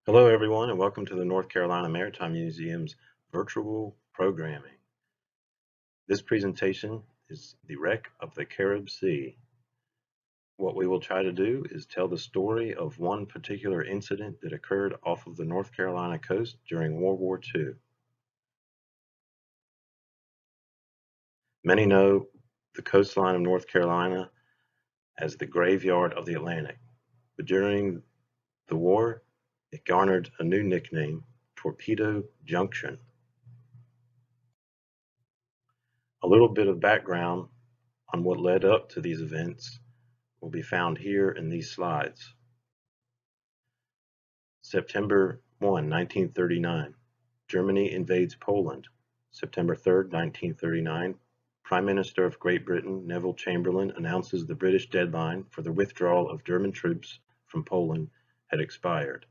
Hello, everyone, and welcome to the North Carolina Maritime Museum's virtual programming. This presentation is the wreck of the Caribsea. What we will try to do is tell the story of one particular incident that occurred off of the North Carolina coast during World War II. Many know the coastline of North Carolina as the graveyard of the Atlantic, but during the war, it garnered a new nickname, Torpedo Junction. A little bit of background on what led up to these events will be found here in these slides. September 1, 1939, Germany invades Poland. September 3, 1939, Prime Minister of Great Britain Neville Chamberlain announces the British deadline for the withdrawal of German troops from Poland had expired.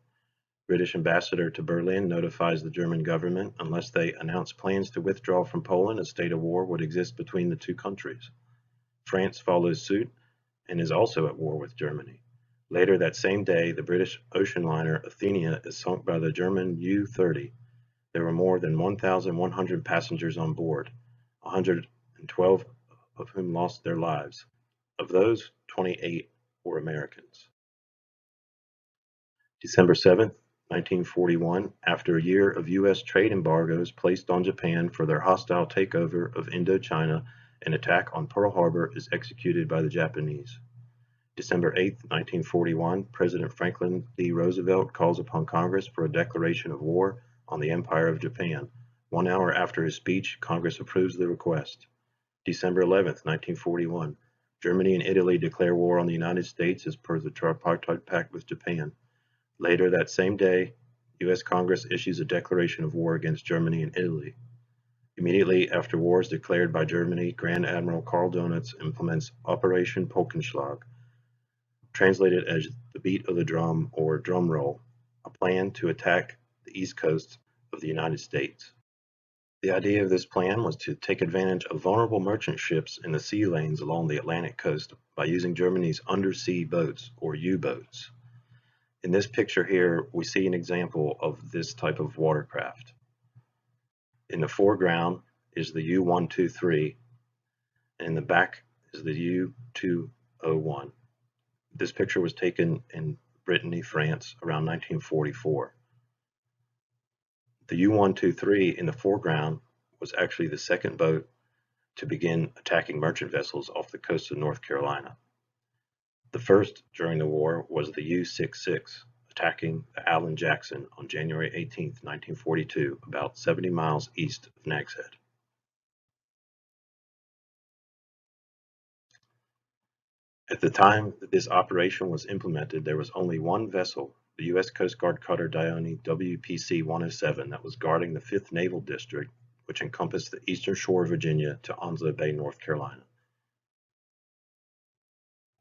British ambassador to Berlin notifies the German government unless they announce plans to withdraw from Poland, a state of war would exist between the two countries. France follows suit and is also at war with Germany. Later that same day, the British ocean liner Athenia is sunk by the German U-30. There were more than 1,100 passengers on board, 112 of whom lost their lives. Of those, 28 were Americans. December 7, 1941, after a year of U.S. trade embargoes placed on Japan for their hostile takeover of Indochina, an attack on Pearl Harbor is executed by the Japanese. December 8, 1941, President Franklin D. Roosevelt calls upon Congress for a declaration of war on the Empire of Japan. 1 hour after his speech, Congress approves the request. December 11, 1941, Germany and Italy declare war on the United States as per the Tripartite Pact with Japan. Later that same day, U.S. Congress issues a declaration of war against Germany and Italy. Immediately after war is declared by Germany, Grand Admiral Karl Donitz implements Operation Polkenschlag, translated as the beat of the drum or drum roll, a plan to attack the east coast of the United States. The idea of this plan was to take advantage of vulnerable merchant ships in the sea lanes along the Atlantic coast by using Germany's undersea boats or U-boats. In this picture here, we see an example of this type of watercraft. In the foreground is the U-123, and in the back is the U-201. This picture was taken in Brittany, France, around 1944. The U-123 in the foreground was actually the second boat to begin attacking merchant vessels off the coast of North Carolina. The first during the war was the U-66, attacking the Allen Jackson on January 18, 1942, about 70 miles east of Nags Head. At the time that this operation was implemented, there was only one vessel, the U.S. Coast Guard cutter Dione WPC-107, that was guarding the 5th Naval District, which encompassed the eastern shore of Virginia to Onslow Bay, North Carolina.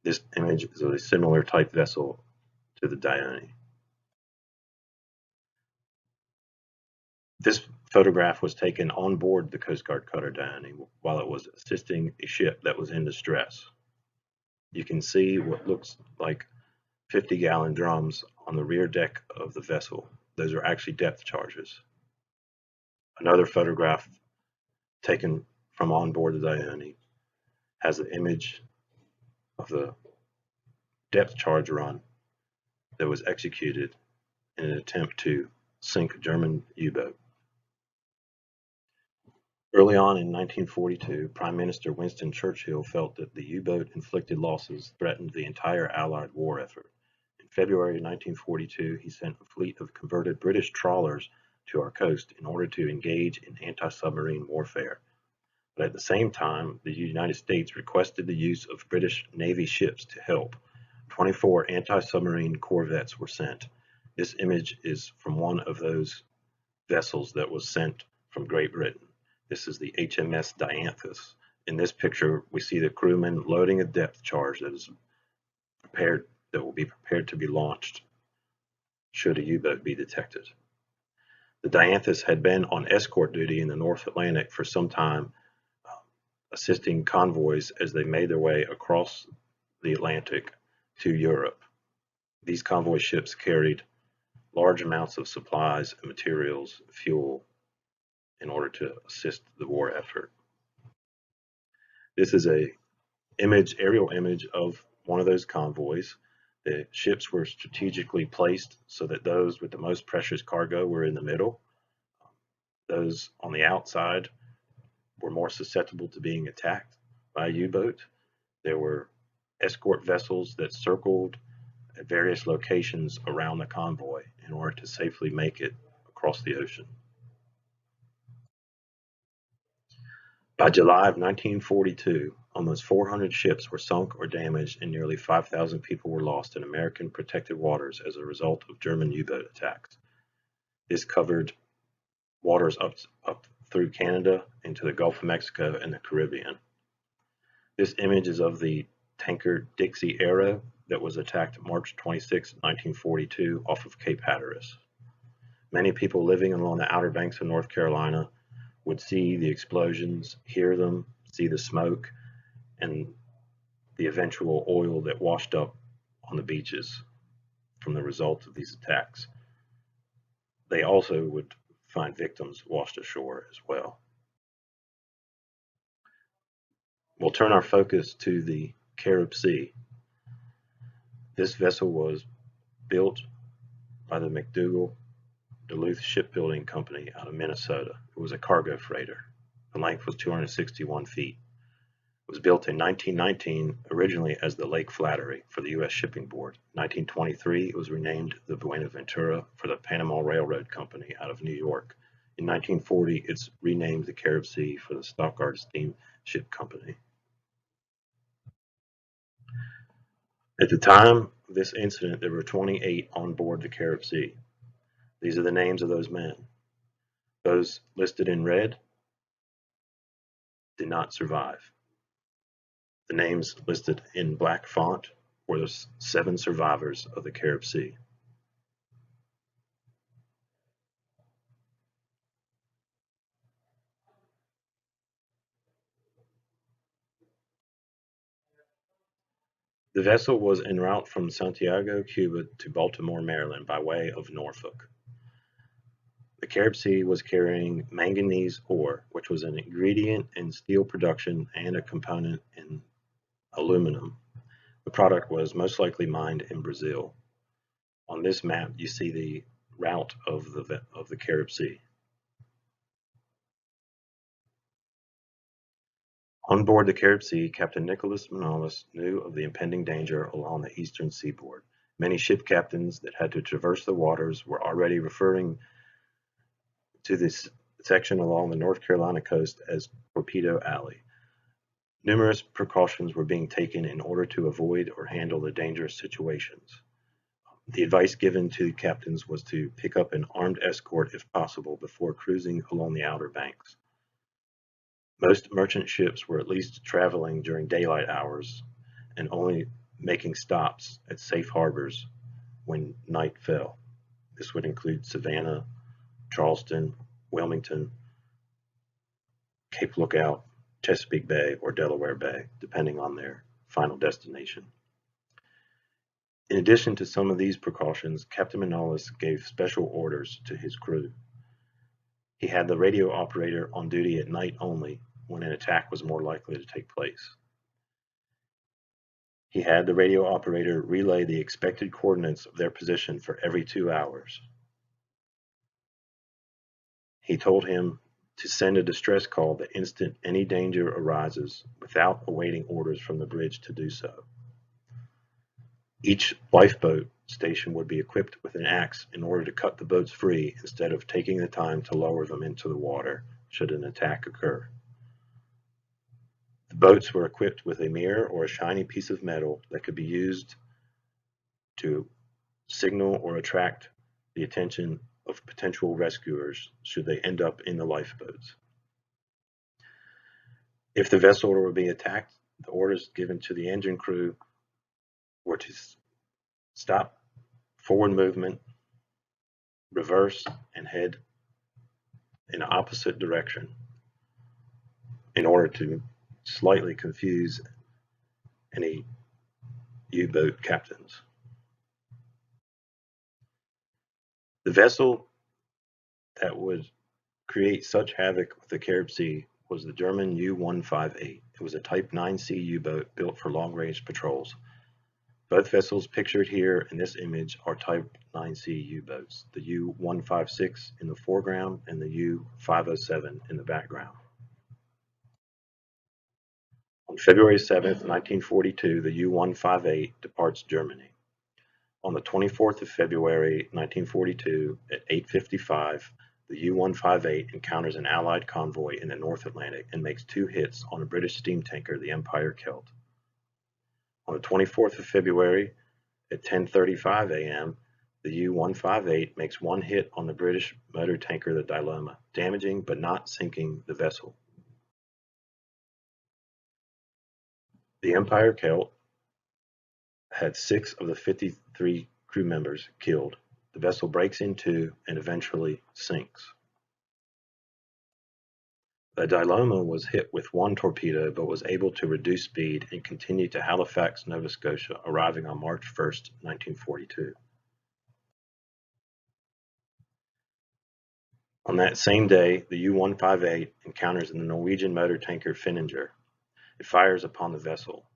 This image is a similar type vessel to the Dione. This photograph was taken on board the Coast Guard cutter Dione while it was assisting a ship that was in distress. You can see what looks like 50-gallon drums on the rear deck of the vessel. Those are actually depth charges. Another photograph taken from on board the Dione has an image of the depth charge run that was executed in an attempt to sink a German U-boat. Early on in 1942, Prime Minister Winston Churchill felt that the U-boat inflicted losses threatened the entire Allied war effort. In February 1942, he sent a fleet of converted British trawlers to our coast in order to engage in anti-submarine warfare. But at the same time, the United States requested the use of British Navy ships to help. 24 anti-submarine corvettes were sent. This image is from one of those vessels that was sent from Great Britain. This is the HMS Dianthus. In this picture, we see the crewman loading a depth charge that will be prepared to be launched should a U-boat be detected. The Dianthus had been on escort duty in the North Atlantic for some time, assisting convoys as they made their way across the Atlantic to Europe. These convoy ships carried large amounts of supplies and materials, fuel, in order to assist the war effort. This is a aerial image of one of those convoys. The ships were strategically placed so that those with the most precious cargo were in the middle. Those on the outside were more susceptible to being attacked by a U-boat. There were escort vessels that circled at various locations around the convoy in order to safely make it across the ocean. By July of 1942, almost 400 ships were sunk or damaged and nearly 5,000 people were lost in American protected waters as a result of German U-boat attacks. This covered waters up through Canada into the Gulf of Mexico and the Caribbean. This image is of the tanker Dixie Arrow that was attacked March 26, 1942 off of Cape Hatteras. Many people living along the Outer Banks of North Carolina would see the explosions, hear them, see the smoke, and the eventual oil that washed up on the beaches from the result of these attacks. They also would find victims washed ashore as well. We'll turn our focus to the Caribsea. This vessel was built by the McDougall Duluth Shipbuilding Company out of Minnesota. It was a cargo freighter. The length was 261 feet. It was built in 1919, originally as the Lake Flattery for the U.S. Shipping Board. In 1923, it was renamed the Buenaventura for the Panama Railroad Company out of New York. In 1940, it's renamed the Caribsea for the Stockard Steamship Company. At the time of this incident, there were 28 on board the Caribsea. These are the names of those men. Those listed in red did not survive. The names listed in black font were the 7 survivors of the Caribsea. The vessel was en route from Santiago, Cuba to Baltimore, Maryland by way of Norfolk. The Caribsea was carrying manganese ore, which was an ingredient in steel production and a component in aluminum. The product was most likely mined in Brazil. On this map, you see the route of the Caribsea. On board the Caribsea, Captain Nicholas Manalis knew of the impending danger along the eastern seaboard. Many ship captains that had to traverse the waters were already referring to this section along the North Carolina coast as Torpedo Alley. Numerous precautions were being taken in order to avoid or handle the dangerous situations. The advice given to captains was to pick up an armed escort if possible before cruising along the Outer Banks. Most merchant ships were at least traveling during daylight hours and only making stops at safe harbors when night fell. This would include Savannah, Charleston, Wilmington, Cape Lookout, Chesapeake Bay, or Delaware Bay, depending on their final destination. In addition to some of these precautions, Captain Manalis gave special orders to his crew. He had the radio operator on duty at night only, when an attack was more likely to take place. He had the radio operator relay the expected coordinates of their position for every 2 hours. He told him to send a distress call the instant any danger arises without awaiting orders from the bridge to do so. Each lifeboat station would be equipped with an axe in order to cut the boats free instead of taking the time to lower them into the water should an attack occur. The boats were equipped with a mirror or a shiny piece of metal that could be used to signal or attract the attention of potential rescuers should they end up in the lifeboats. If the vessel were to be attacked, the orders given to the engine crew were to stop forward movement, reverse, and head in the opposite direction in order to slightly confuse any U-boat captains. The vessel that would create such havoc with the Caribsea was the German U-158. It was a Type 9C U-boat built for long-range patrols. Both vessels pictured here in this image are Type 9C U-boats, the U-156 in the foreground and the U-507 in the background. On February 7, 1942, the U-158 departs Germany. On the 24th of February 1942 at 8:55, the U-158 encounters an Allied convoy in the North Atlantic and makes 2 hits on a British steam tanker, the Empire Celt. On the 24th of February at 10:35 a.m., the U-158 makes 1 hit on the British motor tanker, the Dilemma, damaging but not sinking the vessel. The Empire Celt had 6 of the 53 crew members killed. The vessel breaks in 2 and eventually sinks. The Dilemma was hit with 1 torpedo but was able to reduce speed and continue to Halifax, Nova Scotia, arriving on March 1, 1942. On that same day, the U-158 encounters the Norwegian motor tanker Finninger. It fires upon the vessel.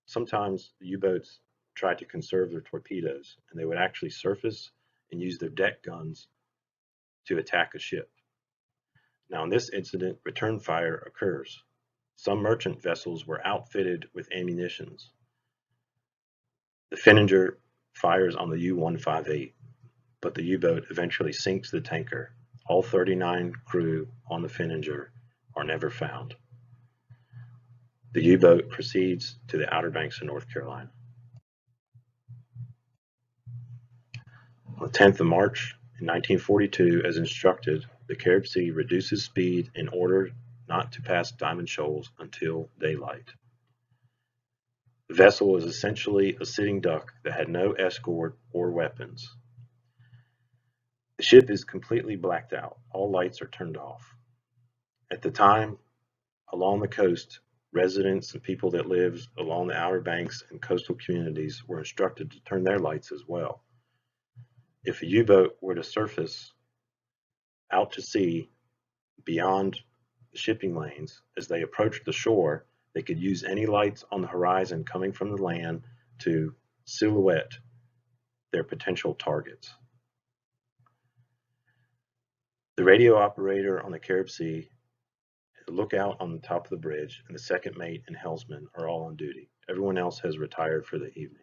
Sometimes the U-boats tried to conserve their torpedoes, and they would actually surface and use their deck guns to attack a ship. Now, in this incident, return fire occurs. Some merchant vessels were outfitted with ammunitions. The Finninger fires on the U-158, but the U-boat eventually sinks the tanker. All 39 crew on the Finninger are never found. The U-boat proceeds to the Outer Banks of North Carolina. On the 10th of March in 1942, as instructed, the Caribsea reduces speed in order not to pass Diamond Shoals until daylight. The vessel was essentially a sitting duck that had no escort or weapons. The ship is completely blacked out. All lights are turned off. At the time, along the coast, residents and people that lived along the Outer Banks and coastal communities were instructed to turn their lights as well. If a U-boat were to surface out to sea beyond the shipping lanes, as they approached the shore, they could use any lights on the horizon coming from the land to silhouette their potential targets. The radio operator on the Caribsea, the lookout on the top of the bridge, and the second mate and helmsman are all on duty. Everyone else has retired for the evening.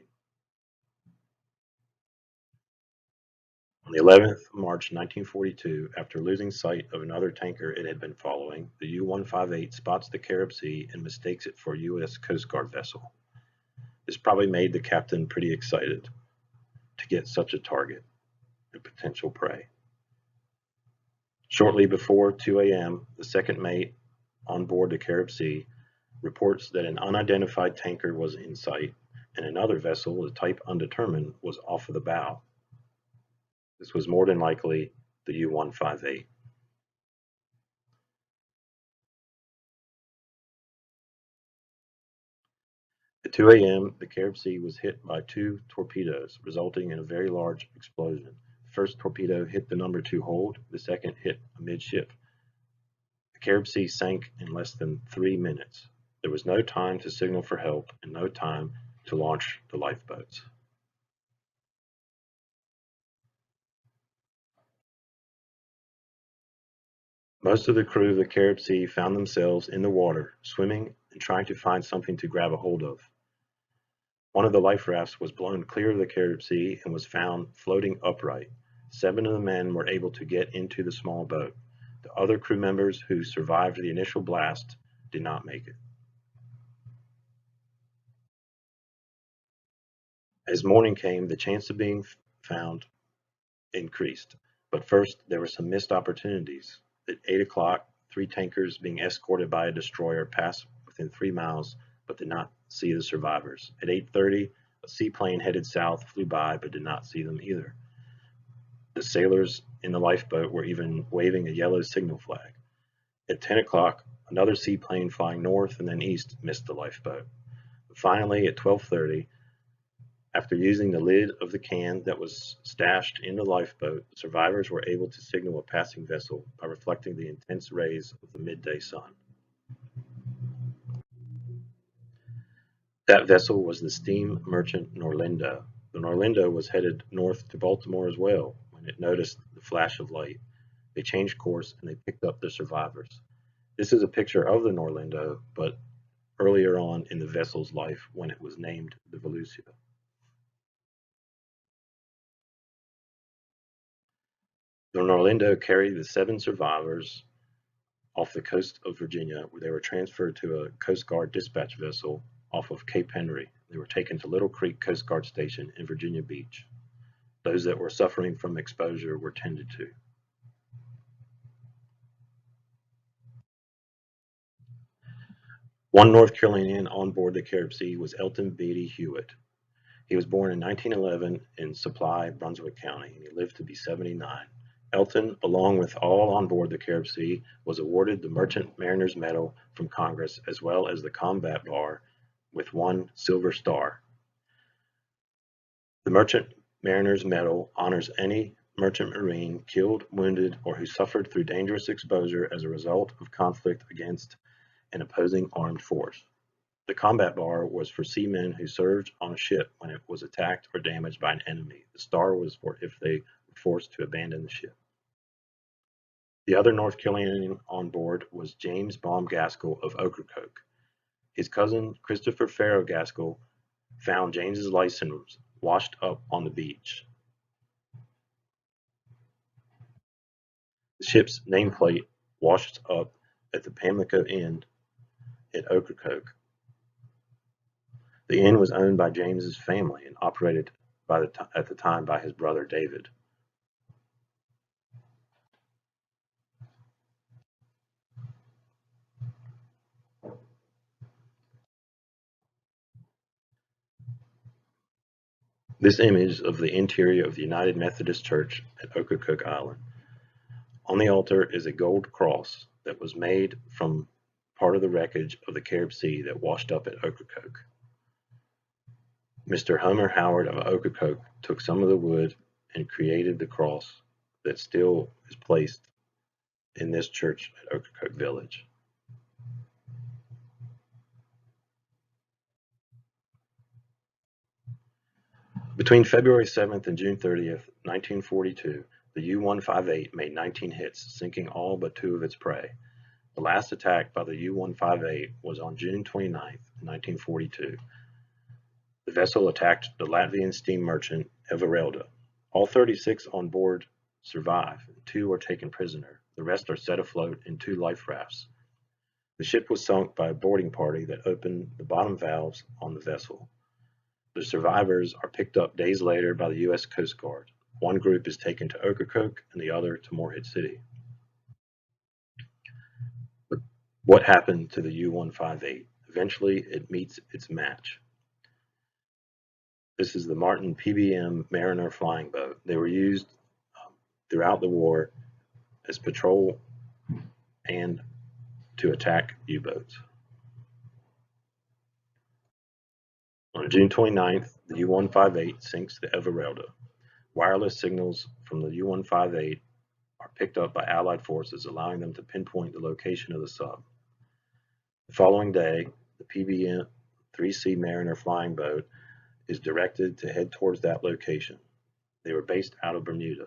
On the 11th of March 1942, after losing sight of another tanker it had been following, the U-158 spots the Caribsea and mistakes it for a U.S. Coast Guard vessel. This probably made the captain pretty excited to get such a target and potential prey. Shortly before 2 a.m., the second mate on board the Caribsea reports that an unidentified tanker was in sight and another vessel, the type Undetermined, was off of the bow. This was more than likely the U-158. At 2 a.m., the Caribsea was hit by 2 torpedoes, resulting in a very large explosion. The first torpedo hit the number 2 hold, the second hit amidship. The Caribsea sank in less than 3 minutes. There was no time to signal for help and no time to launch the lifeboats. Most of the crew of the Caribsea found themselves in the water, swimming and trying to find something to grab a hold of. One of the life rafts was blown clear of the Caribsea and was found floating upright. 7 of the men were able to get into the small boat. The other crew members who survived the initial blast did not make it. As morning came, the chance of being found increased. But first, there were some missed opportunities. At 8 o'clock, 3 tankers being escorted by a destroyer passed within 3 miles, but did not see the survivors. At 8:30, a seaplane headed south flew by, but did not see them either. The sailors in the lifeboat were even waving a yellow signal flag. At 10 o'clock, another seaplane flying north and then east missed the lifeboat. Finally, at 12:30, After using the lid of the can that was stashed in the lifeboat, the survivors were able to signal a passing vessel by reflecting the intense rays of the midday sun. That vessel was the steam merchant Norlindo. The Norlindo was headed north to Baltimore as well when it noticed the flash of light. They changed course and they picked up the survivors. This is a picture of the Norlindo, but earlier on in the vessel's life when it was named the Volusia. The Norlindo carried the 7 survivors off the coast of Virginia, where they were transferred to a Coast Guard dispatch vessel off of Cape Henry. They were taken to Little Creek Coast Guard Station in Virginia Beach. Those that were suffering from exposure were tended to. One North Carolinian on board the Caribsea was Elton Beattie Hewitt. He was born in 1911 in Supply, Brunswick County, and he lived to be 79. Elton, along with all on board the Caribsea, was awarded the Merchant Mariner's Medal from Congress as well as the Combat Bar with 1 Silver Star. The Merchant Mariner's Medal honors any merchant marine killed, wounded, or who suffered through dangerous exposure as a result of conflict against an opposing armed force. The Combat Bar was for seamen who served on a ship when it was attacked or damaged by an enemy. The star was for if they were forced to abandon the ship. The other North Carolinian on board was James Baum Gaskell of Ocracoke. His cousin Christopher Farrow Gaskell found James's license washed up on the beach. The ship's nameplate washed up at the Pamlico Inn at Ocracoke. The inn was owned by James's family and operated at the time by his brother David. This image of the interior of the United Methodist Church at Ocracoke Island. On the altar is a gold cross that was made from part of the wreckage of the Caribsea that washed up at Ocracoke. Mr. Homer Howard of Ocracoke took some of the wood and created the cross that still is placed in this church at Ocracoke Village. Between February 7th and June 30th, 1942, the U-158 made 19 hits, sinking all but 2 of its prey. The last attack by the U-158 was on June 29th, 1942. The vessel attacked the Latvian steam merchant Everelda. All 36 on board survive, and 2 were taken prisoner. The rest are set afloat in 2 life rafts. The ship was sunk by a boarding party that opened the bottom valves on the vessel. The survivors are picked up days later by the U.S. Coast Guard. One group is taken to Ocracoke and the other to Morehead City. But what happened to the U-158? Eventually, it meets its match. This is the Martin PBM Mariner flying boat. They were used throughout the war as patrol and to attack U-boats. On June 29th, the U-158 sinks the Everelda. Wireless signals from the U-158 are picked up by Allied forces, allowing them to pinpoint the location of the sub. The following day, the PBM 3C Mariner flying boat is directed to head towards that location. They were based out of Bermuda.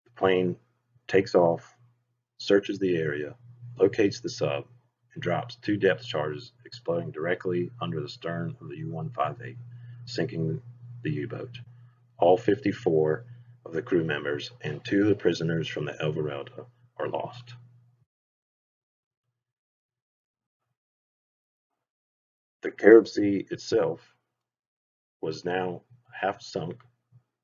The plane takes off, searches the area, locates the sub, and drops 2 depth charges exploding directly under the stern of the U-158, sinking the U-boat. All 54 of the crew members and 2 of the prisoners from the Everelda are lost. The Caribsea itself was now half sunk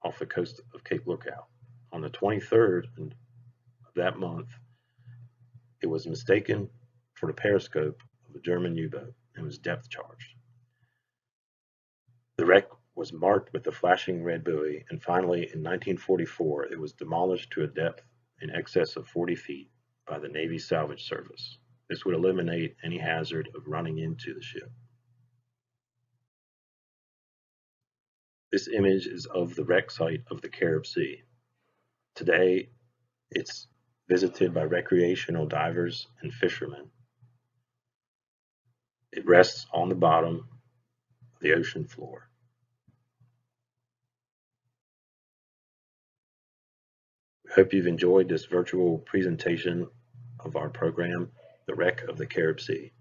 off the coast of Cape Lookout. On the 23rd of that month, it was mistaken for the periscope of a German U-boat and was depth charged. The wreck was marked with a flashing red buoy, and finally in 1944 it was demolished to a depth in excess of 40 feet by the Navy Salvage Service. This would eliminate any hazard of running into the ship. This image is of the wreck site of the Caribsea. Today, it's visited by recreational divers and fishermen. It rests on the bottom of the ocean floor. We hope you've enjoyed this virtual presentation of our program, The Wreck of the Caribsea.